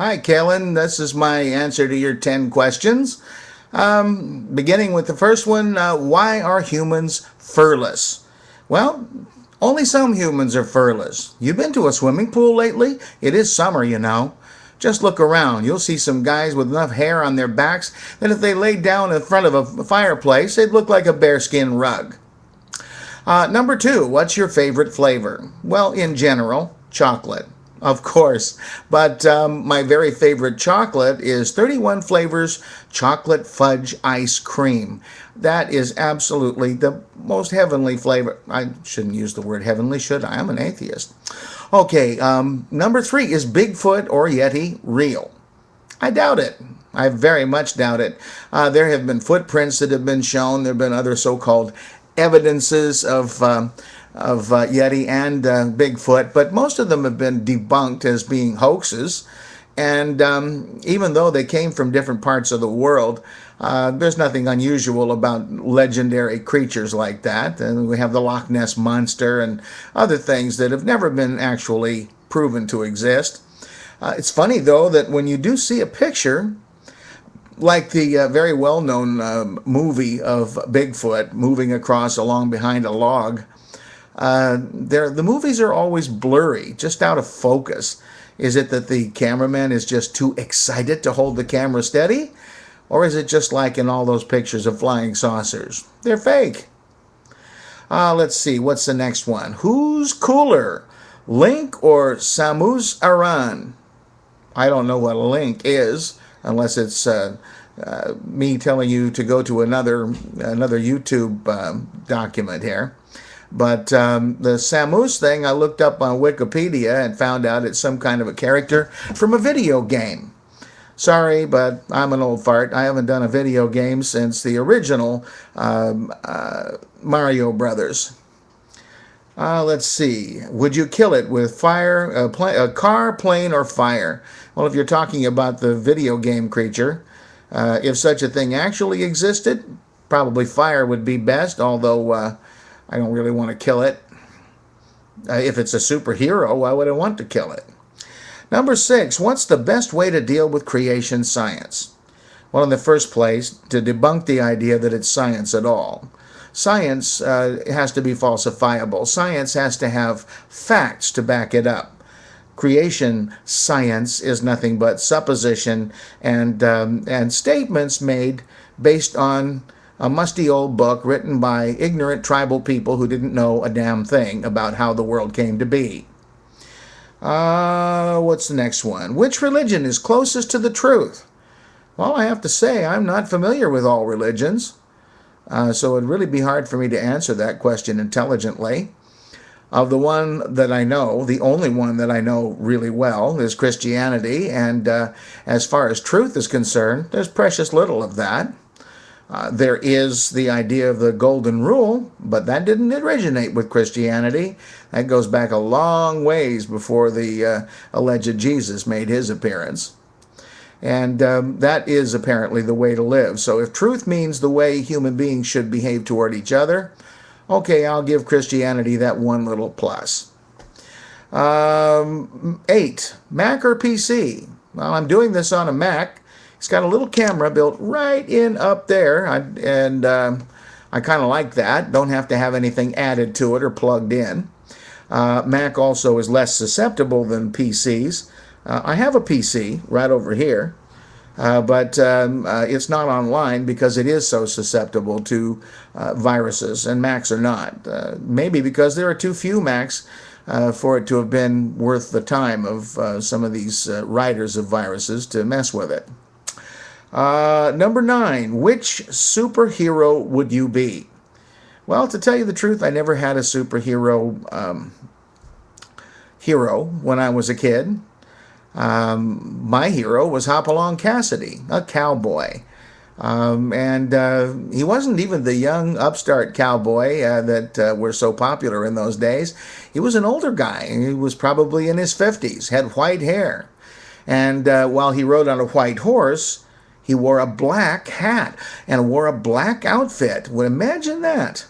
Hi, Kalin. This is my answer to your 10 questions. Beginning with the first one, why are humans furless? Well, only some humans are furless. You've been to a swimming pool lately? It is summer, you know. Just look around. You'll see some guys with enough hair on their backs that if they laid down in front of a fireplace, they'd look like a bearskin rug. Number two, what's your favorite flavor? Well, in general, chocolate. Of course, but my very favorite chocolate is 31 Flavors Chocolate Fudge Ice Cream. That is absolutely the most heavenly flavor. I shouldn't use the word heavenly, should I? I'm an atheist. Okay, number three, is Bigfoot or Yeti real? I doubt it. I very much doubt it. There have been footprints that have been shown. There have been other so-called evidences of Yeti and Bigfoot, but most of them have been debunked as being hoaxes. And even though they came from different parts of the world, there's nothing unusual about legendary creatures like that. And we have the Loch Ness Monster and other things that have never been actually proven to exist. It's funny, though, that when you do see a picture, like the very well-known movie of Bigfoot moving across along behind a log, the movies are always blurry, just out of focus. Is it that the cameraman is just too excited to hold the camera steady? Or is it just like in all those pictures of flying saucers? They're fake. Let's see, what's the next one? Who's cooler, Link or Samus Aran? I don't know what a link is, unless it's me telling you to go to another YouTube document here. But the Samus thing, I looked up on Wikipedia and found out it's some kind of a character from a video game. Sorry, but I'm an old fart. I haven't done a video game since the original Mario Brothers. Let's see. Would you kill it with fire, a car, plane, or fire? Well, if you're talking about the video game creature, if such a thing actually existed, probably fire would be best, although I don't really want to kill it. If it's a superhero, why would I want to kill it? Number six, what's the best way to deal with creation science? Well, in the first place, to debunk the idea that it's science at all. Science has to be falsifiable. Science has to have facts to back it up. Creation science is nothing but supposition and statements made based on a musty old book written by ignorant tribal people who didn't know a damn thing about how the world came to be. What's the next one? Which religion is closest to the truth? Well, I have to say, I'm not familiar with all religions, so it'd really be hard for me to answer that question intelligently. Of the one that I know, the only one that I know really well is Christianity, and as far as truth is concerned, there's precious little of that. There is the idea of the golden rule, but that didn't originate with Christianity. That goes back a long ways before the alleged Jesus made his appearance. And that is apparently the way to live. So if truth means the way human beings should behave toward each other, okay, I'll give Christianity that one little plus. 8, Mac or PC? Well, I'm doing this on a Mac. It's got a little camera built right in up there, and I kind of like that. Don't have to have anything added to it or plugged in. Mac also is less susceptible than PCs. I have a PC right over here, but it's not online because it is so susceptible to viruses, and Macs are not. Maybe because there are too few Macs for it to have been worth the time of some of these writers of viruses to mess with it. Number 9, which superhero would you be? Well, to tell you the truth, I never had a superhero hero when I was a kid. My hero was Hopalong Cassidy, a cowboy. And he wasn't even the young upstart cowboy that were so popular in those days. He was an older guy. He was probably in his 50s, had white hair. And while he rode on a white horse, he wore a black hat and wore a black outfit. Well, imagine that.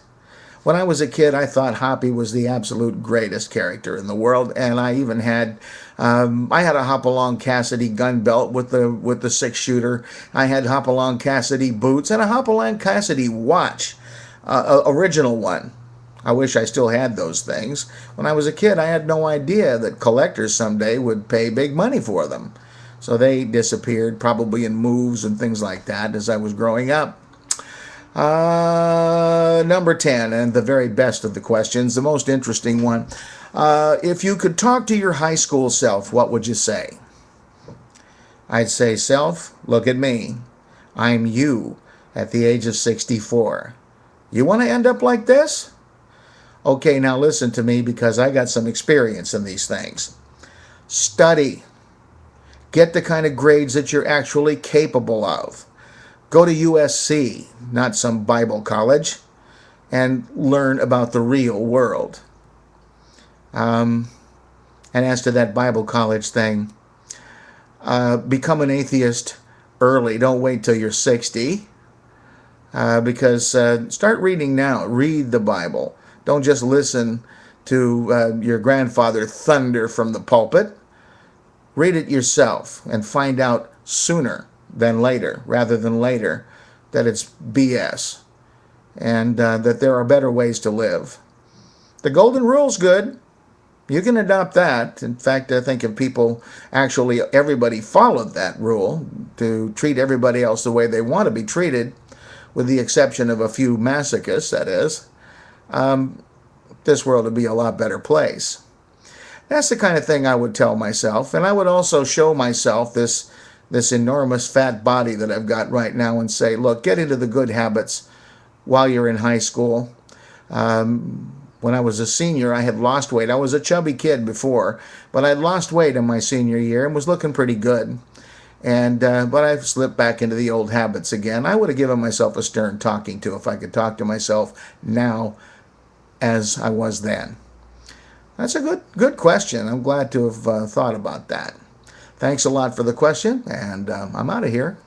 When I was a kid, I thought Hoppy was the absolute greatest character in the world, and I even had I had a Hopalong Cassidy gun belt with the 6-shooter. I had Hopalong Cassidy boots and a Hopalong Cassidy watch, original one. I wish I still had those things. When I was a kid, I had no idea that collectors someday would pay big money for them. So they disappeared, probably in moves and things like that as I was growing up. Number 10, and the very best of the questions, the most interesting one. If you could talk to your high school self, what would you say? I'd say, self, look at me. I'm you at the age of 64. You want to end up like this? Okay, now listen to me because I got some experience in these things. Study. Get the kind of grades that you're actually capable of. Go to USC, not some Bible college, and learn about the real world. And as to that Bible college thing, become an atheist early. Don't wait till you're 60. Because start reading now. Read the Bible. Don't just listen to your grandfather thunder from the pulpit. Read it yourself and find out sooner than later, rather than later, that it's BS and that there are better ways to live. The golden rule's good. You can adopt that. In fact, I think if everybody followed that rule to treat everybody else the way they want to be treated, with the exception of a few masochists, that is, this world would be a lot better place. That's the kind of thing I would tell myself, and I would also show myself this enormous fat body that I've got right now and say, look, get into the good habits while you're in high school. When I was a senior, I had lost weight. I was a chubby kid before, but I'd lost weight in my senior year and was looking pretty good. But I slipped back into the old habits again. I would have given myself a stern talking to if I could talk to myself now as I was then. That's a good question. I'm glad to have thought about that. Thanks a lot for the question, and I'm out of here.